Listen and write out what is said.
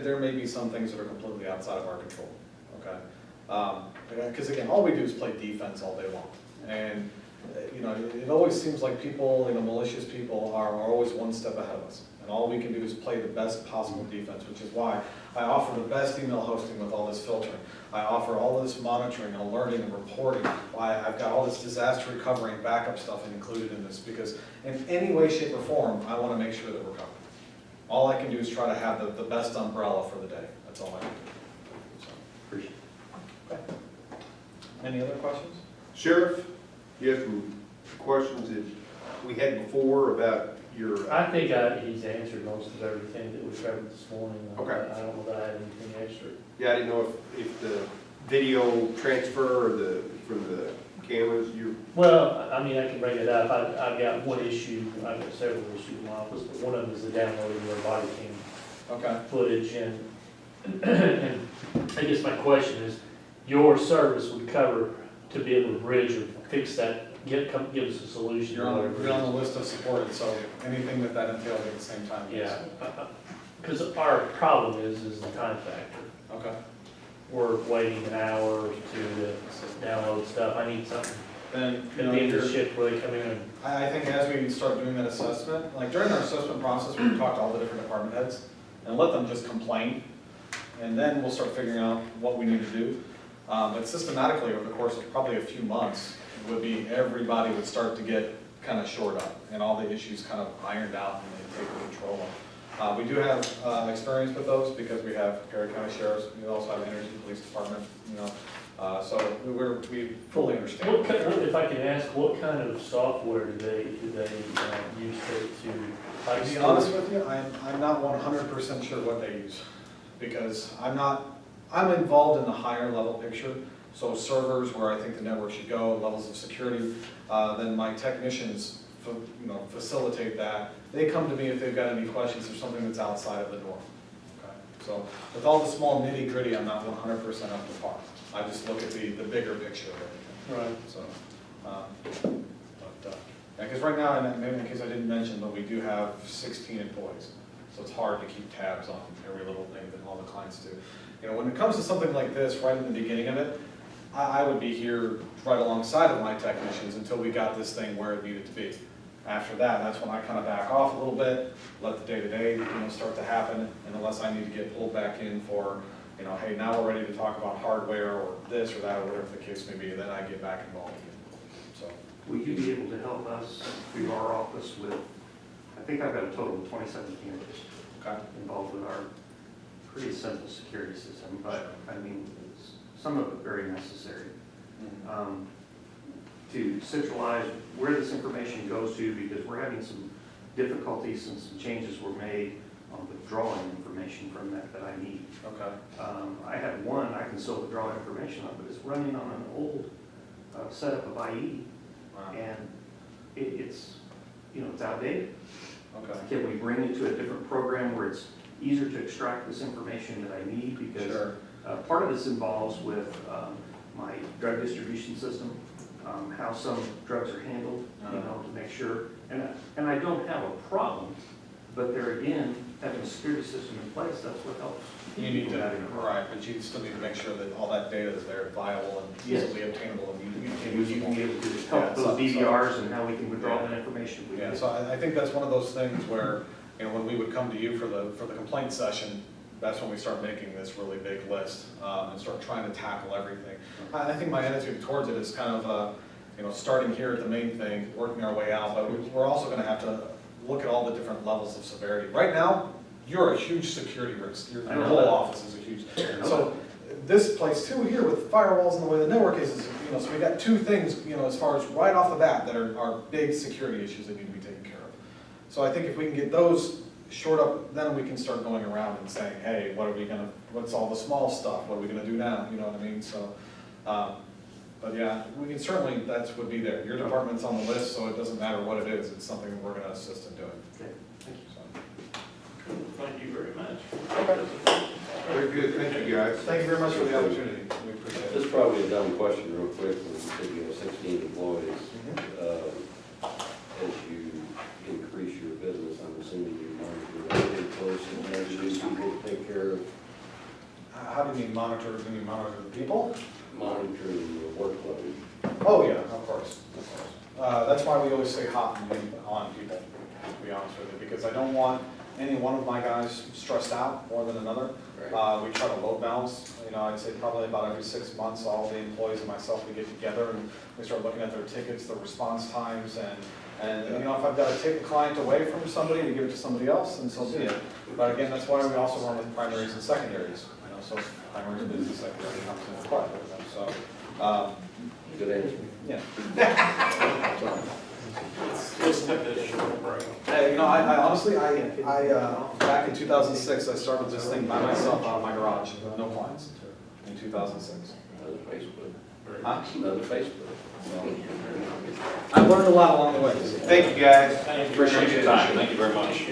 There may be some things that are completely outside of our control, okay? Because again, all we do is play defense all day long. And, you know, it always seems like people, you know, malicious people are always one step ahead of us. And all we can do is play the best possible defense, which is why I offer the best email hosting with all this filtering. I offer all this monitoring, alerting, and reporting. Why I've got all this disaster recovery and backup stuff included in this, because in any way, shape, or form, I want to make sure that we're covered. All I can do is try to have the best umbrella for the day. That's all I can do. So, Appreciate it. okay. Any other questions? Sheriff, you have some questions that we had before about your, I think he's answered most of everything that we covered this morning. Okay. I don't know that I have anything extra. yeah, I didn't know if the video transfer or from the cameras, Well, I mean, I can bring it up. I've got one issue, I've got several issues in my office, but one of them is the downloading of their body cam Okay. footage. And I guess my question is, your service would cover to be able to bridge or fix that, give us a solution. You're on the list of supported, so anything that entails at the same time. yes. Yeah, because our problem is the time factor. Okay. We're waiting an hour or two to download stuff. I need something Then, at you the know, end of the shift where they come in and, I think as we start doing that assessment, like during our assessment process, we talk to all the different department heads and let them just complain. And then we'll start figuring out what we need to do. But systematically, over the course of probably a few months, would be everybody would start to get kind of shored up and all the issues kind of ironed out and they take control of. We do have experience with those because we have Perry County Sheriffs, we also have Energy Police Department, you know. So we fully understand. what kind, if I can ask, what kind of software do they use To be honest with you, I'm not 100% sure what they use, because I'm involved in the higher level picture, so servers where I think the network should go, levels of security, then my technicians facilitate that. They come to me if they've got any questions or something that's outside of the norm. Okay? So with all the small nitty gritty, I'm not 100% up to par. I just look at the bigger picture of everything. Right. So, because right now, and maybe in case I didn't mention, but we do have 16 employees. So it's hard to keep tabs on every little thing that all the clients do. You know, when it comes to something like this, right in the beginning of it, I would be here right alongside of my technicians until we got this thing where it needed to be. After that, that's when I kind of back off a little bit, let the day-to-day start to happen, and unless I need to get pulled back in for, hey, now we're ready to talk about hardware or this or that or whatever the case may be, then I get back involved again. So. Will you be able to help us through our office with, I think I've got a total of 27 cameras involved with our pretty simple security system, but I mean, some of it very necessary. To centralize where this information goes to, because we're having some difficulties and some changes were made on withdrawing information from that I need. Okay. I have one I can still withdraw information on, but it's running on an old setup of IE. Wow. And it's outdated. Okay. Can we bring it to a different program where it's easier to extract this information that I need? Because Sure. Part of this involves with my drug distribution system, how some drugs are handled, to make sure. And I don't have a problem, but there again, having a security system in place, that's what helps. You need to, having a problem. right, but you still need to make sure that all that data is there, viable and Yes. easily obtainable and And you can be able to Yeah, help so- those DVRs and how we can withdraw Yeah. that information. if we Yeah, need. so I think that's one of those things where, when we would come to you for the complaint session, that's when we start making this really big list and start trying to tackle everything. I think my attitude towards it is kind of, starting here at the main thing, working our way out, but we're also going to have to look at all the different levels of severity. Right now, you're a huge security risk. Your I know whole that. office is a huge. I know So this place too here with firewalls and the way the network is, so we got two things, as far as right off the bat that are big security issues that need to be taken care of. So I think if we can get those shored up, then we can start going around and saying, hey, what's all the small stuff? What are we gonna do now? You know what I mean? So, but yeah, we can certainly, that would be there. Your department's on the list, so it doesn't matter what it is. It's something we're gonna assist in doing. Okay, thank you. So. Thank you very much. very good, thank you guys. Thank you very much for the opportunity. We appreciate it. This is probably a dumb question real quick, when you said you have 16 employees. As you increase your business, I'm assuming you want to be close and have new people to take care of You mean monitor the people? Monitoring the workload. Oh, yeah, of course. That's why we always stay hot and on people, to be honest with you, because I don't want any one of my guys stressed out more than another. Right. We try to load balance, I'd say probably about every 6 months, all the employees and myself, we get together and we start looking at their tickets, their response times, and if I've got to take a client away from somebody to give it to somebody else, then so be it. But again, that's why we also run with primaries and secondaries, so primaries, busy, secondary comes into play with them, so, Good answer. yeah. Hey, I honestly, back in 2006, I started this thing by myself out of my garage, no clients, in 2006. Another Facebook. Huh? Another Facebook. I've learned a lot along the way. Thank you, guys. Appreciate your time. Thank you very much.